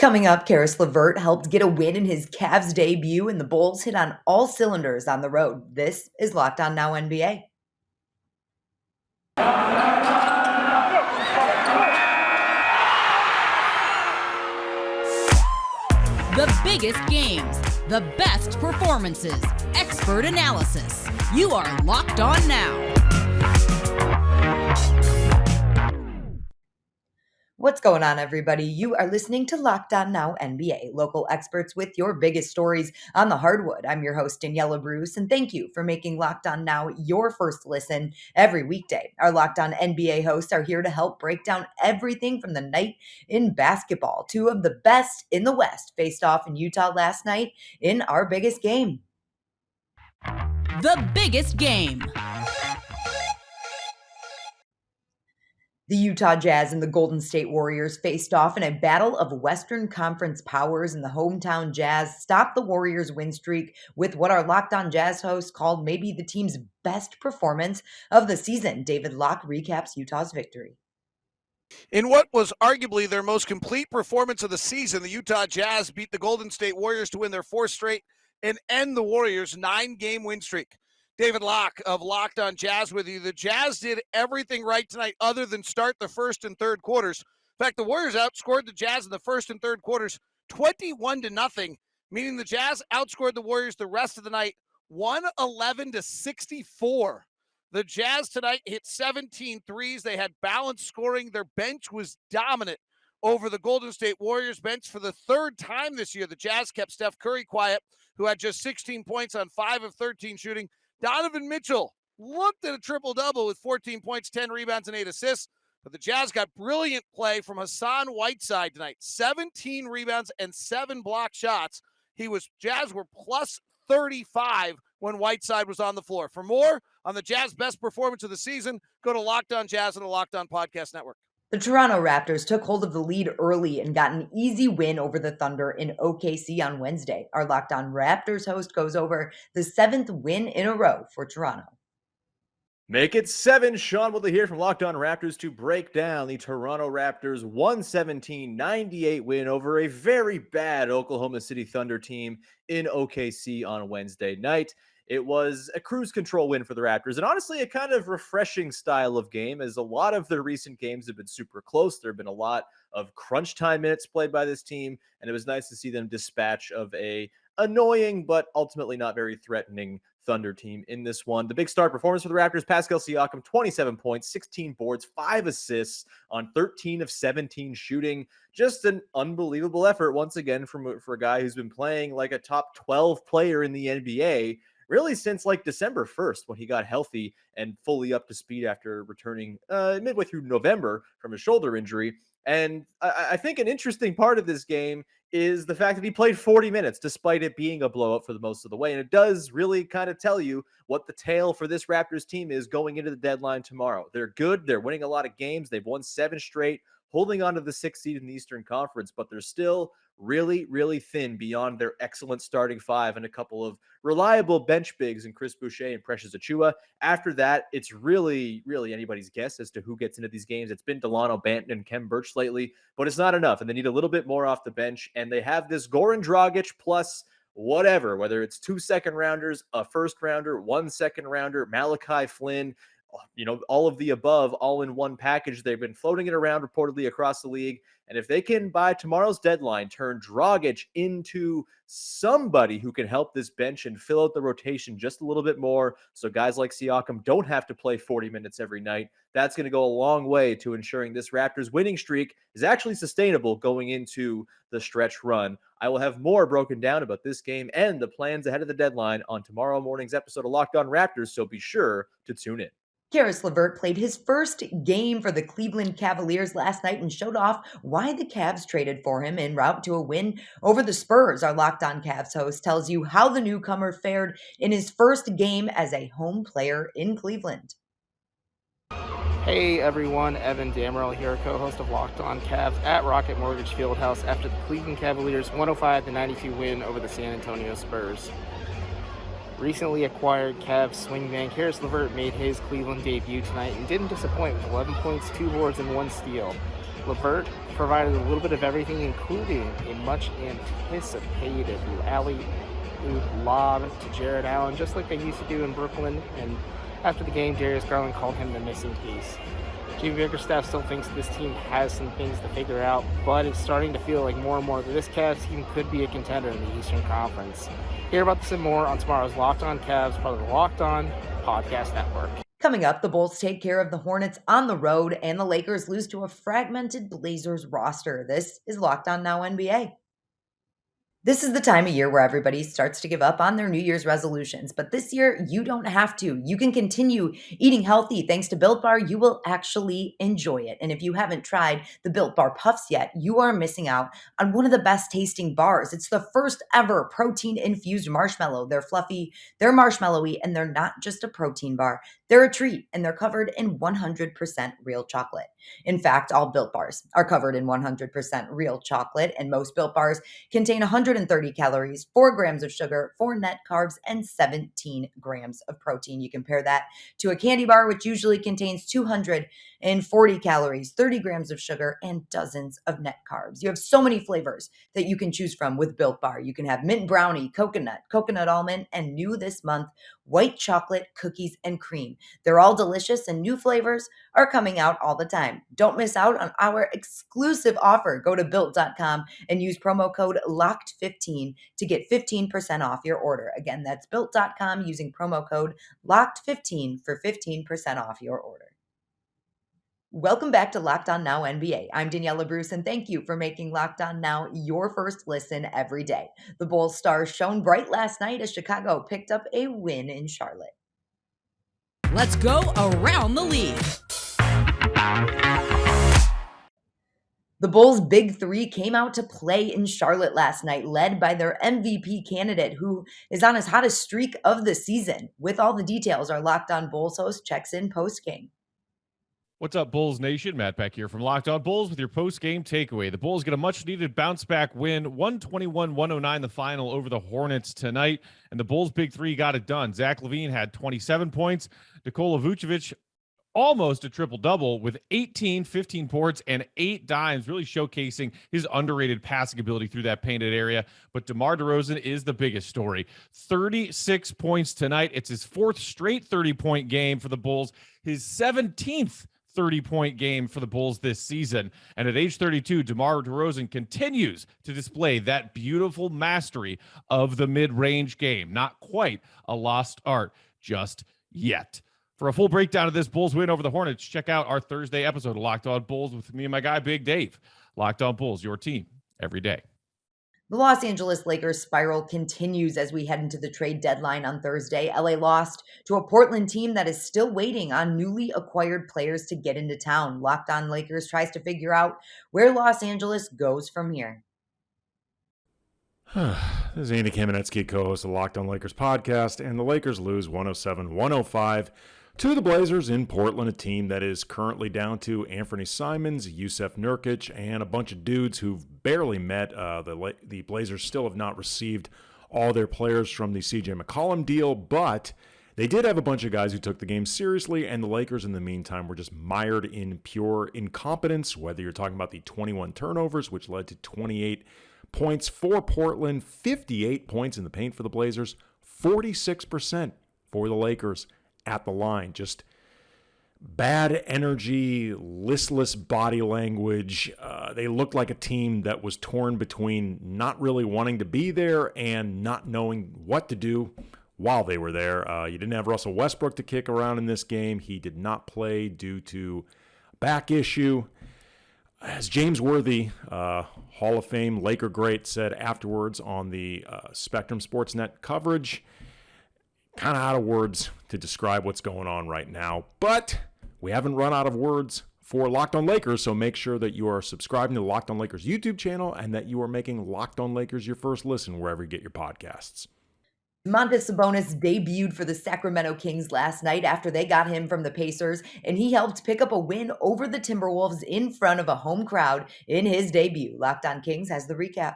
Coming up, Karis LeVert helped get a win in his Cavs debut, and the Bulls hit on all cylinders on the road. This is Locked On Now NBA. The biggest games, the best performances, expert analysis. You are Locked On Now. What's going on, everybody? You are listening to Locked On Now NBA, local experts with your biggest stories on the hardwood. I'm your host, Daniella Bruce, and thank you for making Locked On Now your first listen every weekday. Our Locked On NBA hosts are here to help break down everything from the night in basketball. Two of the best in the West faced off in Utah last night in our biggest game. The biggest game. The Utah Jazz and the Golden State Warriors faced off in a battle of Western Conference powers, and the hometown Jazz stopped the Warriors' win streak with what our Locked On Jazz host called maybe the team's best performance of the season. David Locke recaps Utah's victory. In what was arguably their most complete performance of the season, the Utah Jazz beat the Golden State Warriors to win their fourth straight and end the Warriors' 9-game win streak. David Locke of Locked On Jazz with you. The Jazz did everything right tonight other than start the first and third quarters. In fact, the Warriors outscored the Jazz in the first and third quarters 21-0, meaning the Jazz outscored the Warriors the rest of the night 111-64. The Jazz tonight hit 17 threes. They had balanced scoring. Their bench was dominant over the Golden State Warriors bench. For the third time this year, the Jazz kept Steph Curry quiet, who had just 16 points on 5 of 13 shooting. Donovan Mitchell looked at a triple-double with 14 points, 10 rebounds, and 8 assists. But the Jazz got brilliant play from Hassan Whiteside tonight. 17 rebounds and 7 block shots. Jazz were plus 35 when Whiteside was on the floor. For more on the Jazz best performance of the season, go to Locked On Jazz and the Locked On Podcast Network. The Toronto Raptors took hold of the lead early and got an easy win over the Thunder in OKC on Wednesday. Our Locked On Raptors host goes over the 7th win in a row for Toronto. Make it 7. Sean Woodley here from Locked On Raptors to break down the Toronto Raptors 117-98 win over a very bad Oklahoma City Thunder team in OKC on Wednesday night. It was a cruise control win for the Raptors, and honestly, a kind of refreshing style of game, as a lot of their recent games have been super close. There have been a lot of crunch time minutes played by this team, and it was nice to see them dispatch of a annoying but ultimately not very threatening Thunder team in this one. The big star performance for the Raptors, Pascal Siakam, 27 points, 16 boards, 5 assists on 13 of 17 shooting. Just an unbelievable effort once again for a guy who's been playing like a top 12 player in the NBA really since like December 1st, when he got healthy and fully up to speed after returning midway through November from a shoulder injury. And I think an interesting part of this game is the fact that he played 40 minutes despite it being a blowout for the most of the way. And it does really kind of tell you what the tale for this Raptors team is going into the deadline tomorrow. They're good. They're winning a lot of games. They've won 7 straight, holding on to the 6th seed in the Eastern Conference, but they're still really, really thin beyond their excellent starting 5 and a couple of reliable bench bigs in Chris Boucher and Precious Achiuwa. After that, it's really, really anybody's guess as to who gets into these games. It's been Delano Banton and Kem Birch lately, but it's not enough, and they need a little bit more off the bench, and they have this Goran Dragic plus whatever, whether it's 2 second-rounders, a first-rounder, 1 second-rounder, Malachi Flynn, all of the above, all in one package. They've been floating it around reportedly across the league. And if they can, by tomorrow's deadline, turn Dragic into somebody who can help this bench and fill out the rotation just a little bit more, so guys like Siakam don't have to play 40 minutes every night, that's going to go a long way to ensuring this Raptors winning streak is actually sustainable going into the stretch run. I will have more broken down about this game and the plans ahead of the deadline on tomorrow morning's episode of Locked On Raptors, so be sure to tune in. Karis LeVert played his first game for the Cleveland Cavaliers last night and showed off why the Cavs traded for him en route to a win over the Spurs. Our Locked On Cavs host tells you how the newcomer fared in his first game as a home player in Cleveland. Hey everyone, Evan Damrell here, co-host of Locked On Cavs at Rocket Mortgage Fieldhouse after the Cleveland Cavaliers 105-92 win over the San Antonio Spurs. Recently acquired Cavs swingman Karis LeVert made his Cleveland debut tonight and didn't disappoint with 11 points, 2 boards, and 1 steal. LeVert provided a little bit of everything, including a much anticipated alley-oop lob to Jared Allen, just like they used to do in Brooklyn. And after the game, Darius Garland called him the missing piece. Jimmy Bickerstaff still thinks this team has some things to figure out, but it's starting to feel like more and more that this Cavs team could be a contender in the Eastern Conference. Hear about this and more on tomorrow's Locked On Cavs, part of the Locked On Podcast Network. Coming up, the Bulls take care of the Hornets on the road, and the Lakers lose to a fragmented Blazers roster. This is Locked On Now NBA. This is the time of year where everybody starts to give up on their New Year's resolutions, but this year you don't have to. You can continue eating healthy thanks to Built Bar. You will actually enjoy it. And if you haven't tried the Built Bar Puffs yet, you are missing out on one of the best tasting bars. It's the first ever protein infused marshmallow. They're fluffy, they're marshmallowy, and they're not just a protein bar. They're a treat, and they're covered in 100% real chocolate. In fact, all Built Bars are covered in 100% real chocolate, and most Built Bars contain 130 calories, 4 grams of sugar, 4 net carbs, and 17 grams of protein. You compare that to a candy bar, which usually contains 240 calories, 30 grams of sugar, and dozens of net carbs. You have so many flavors that you can choose from with Built Bar. You can have mint brownie, coconut almond, and new this month, white chocolate, cookies, and cream. They're all delicious, and new flavors are coming out all the time. Don't miss out on our exclusive offer. Go to Built.com and use promo code LOCKED15 to get 15% off your order. Again, that's Built.com using promo code LOCKED15 for 15% off your order. Welcome back to Locked On Now NBA. I'm Daniella Bruce, and thank you for making Locked On Now your first listen every day. The Bulls stars shone bright last night as Chicago picked up a win in Charlotte. Let's go around the league. The Bulls' big three came out to play in Charlotte last night, led by their MVP candidate, who is on his hottest streak of the season. With all the details, our Locked On Bulls host checks in post-game. What's up, Bulls Nation? Matt Beck here from Locked On Bulls with your post-game takeaway. The Bulls get a much-needed bounce-back win, 121-109 the final over the Hornets tonight, and the Bulls' big three got it done. Zach LaVine had 27 points. Nikola Vucevic almost a triple-double with 18, 15 boards, and 8 dimes, really showcasing his underrated passing ability through that painted area. But DeMar DeRozan is the biggest story. 36 points tonight. It's his 4th straight 30-point game for the Bulls, his 17th 30-point game for the Bulls this season. And at age 32, DeMar DeRozan continues to display that beautiful mastery of the mid-range game. Not quite a lost art just yet. For a full breakdown of this Bulls win over the Hornets, check out our Thursday episode of Locked On Bulls with me and my guy, Big Dave. Locked On Bulls, your team every day. The Los Angeles Lakers spiral continues as we head into the trade deadline on Thursday. LA lost to a Portland team that is still waiting on newly acquired players to get into town. Locked On Lakers tries to figure out where Los Angeles goes from here. This is Andy Kamenetsky, co-host of the Locked On Lakers podcast, and the Lakers lose 107-105 to the Blazers in Portland, a team that is currently down to Anthony Simons, Jusuf Nurkic, and a bunch of dudes who've barely met. The Blazers still have not received all their players from the CJ McCollum deal, but they did have a bunch of guys who took the game seriously, and the Lakers, in the meantime, were just mired in pure incompetence, whether you're talking about the 21 turnovers, which led to 28 points for Portland, 58 points in the paint for the Blazers, 46% for the Lakers at the line. Just bad energy, listless body language. They looked like a team that was torn between not really wanting to be there and not knowing what to do while they were there. You didn't have Russell Westbrook to kick around in this game. He did not play due to back issue. As James Worthy, Hall of Fame Laker great, said afterwards on the Spectrum Sportsnet coverage, kind of out of words to describe what's going on right now. But we haven't run out of words for Locked On Lakers, so make sure that you are subscribing to the Locked On Lakers YouTube channel and that you are making Locked On Lakers your first listen wherever you get your podcasts. Domantas Sabonis debuted for the Sacramento Kings last night after they got him from the Pacers, and he helped pick up a win over the Timberwolves in front of a home crowd in his debut. Locked On Kings has the recap.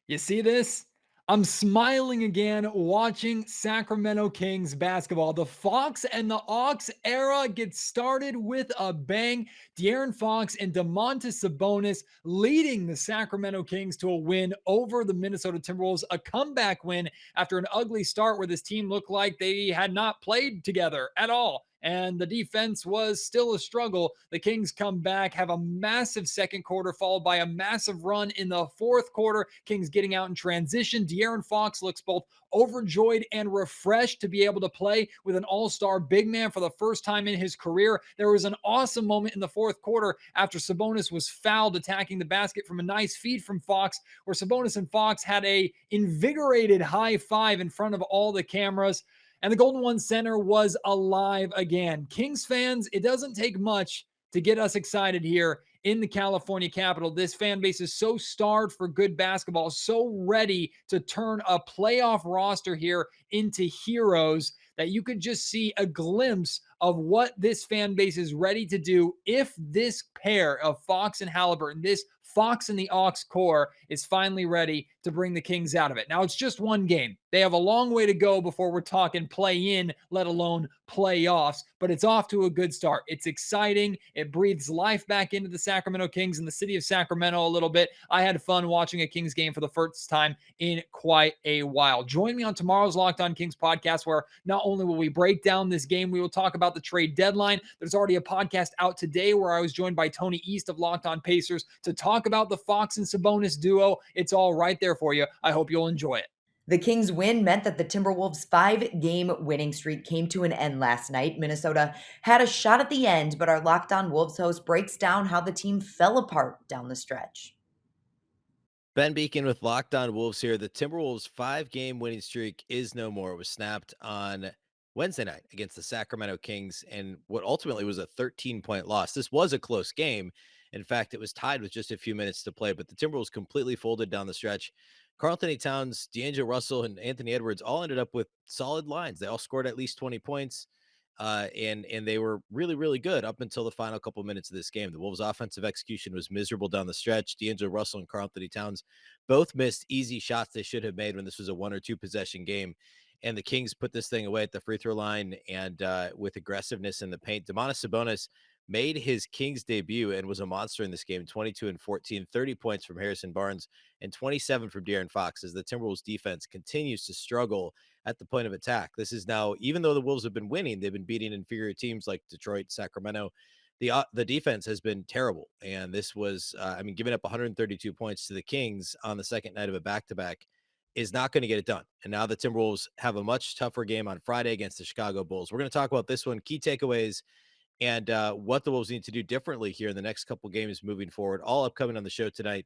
You see this? I'm smiling again watching Sacramento Kings basketball. The Fox and the Ox era gets started with a bang. De'Aaron Fox and Domantas Sabonis leading the Sacramento Kings to a win over the Minnesota Timberwolves, a comeback win after an ugly start where this team looked like they had not played together at all. And the defense was still a struggle. The Kings come back, have a massive second quarter, followed by a massive run in the fourth quarter. Kings getting out in transition. De'Aaron Fox looks both overjoyed and refreshed to be able to play with an all-star big man for the first time in his career. There was an awesome moment in the fourth quarter after Sabonis was fouled attacking the basket from a nice feed from Fox, where Sabonis and Fox had a invigorated high five in front of all the cameras. And the Golden One Center was alive again. Kings fans, it doesn't take much to get us excited here in the California capital. This fan base is so starved for good basketball, so ready to turn a playoff roster here into heroes that you could just see a glimpse of what this fan base is ready to do if this pair of Fox and Halliburton, this Fox and the Ox core, is finally ready to bring the Kings out of it. Now, it's just one game. They have a long way to go before we're talking play in, let alone playoffs, but it's off to a good start. It's exciting. It breathes life back into the Sacramento Kings and the city of Sacramento a little bit. I had fun watching a Kings game for the first time in quite a while. Join me on tomorrow's Locked On Kings podcast, where not only will we break down this game, we will talk about the trade deadline. There's already a podcast out today where I was joined by Tony East of Locked On Pacers to talk about the Fox and Sabonis duo. It's all right there for you. I hope you'll enjoy it. The Kings' win meant that the Timberwolves' 5-game winning streak came to an end last night. Minnesota had a shot at the end, but our Locked On Wolves host breaks down how the team fell apart down the stretch. Ben Beacon with Locked On Wolves here. The Timberwolves' 5-game winning streak is no more. It was snapped on Wednesday night against the Sacramento Kings, and what ultimately was a 13-point loss. This was a close game. In fact, it was tied with just a few minutes to play, but the Timberwolves completely folded down the stretch. Karl-Anthony Towns, D'Angelo Russell, and Anthony Edwards all ended up with solid lines. They all scored at least 20 points. And they were really, really good up until the final couple minutes of this game. The Wolves' offensive execution was miserable down the stretch. D'Angelo Russell and Karl-Anthony Towns both missed easy shots they should have made when this was a 1 or 2 possession game. And the Kings put this thing away at the free throw line and with aggressiveness in the paint. Domantas Sabonis made his Kings debut and was a monster in this game. 22 and 14, 30 points from Harrison Barnes and 27 from De'Aaron Fox, as the Timberwolves defense continues to struggle at the point of attack. This is now, even though the Wolves have been winning, they've been beating inferior teams like Detroit, Sacramento. The defense has been terrible. And this was, giving up 132 points to the Kings on the second night of a back-to-back is not going to get it done. And now the Timberwolves have a much tougher game on Friday against the Chicago Bulls. We're going to talk about this one, key takeaways, and what the Wolves need to do differently here in the next couple games moving forward. All upcoming on the show tonight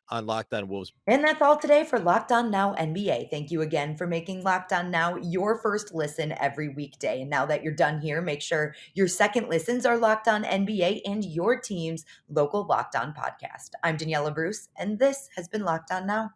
on Locked On Wolves. And that's all today for Locked On Now NBA. Thank you again for making Locked On Now your first listen every weekday. And now that you're done here, make sure your second listens are Locked On NBA and your team's local Locked On podcast. I'm Daniella Bruce, and this has been Locked On Now.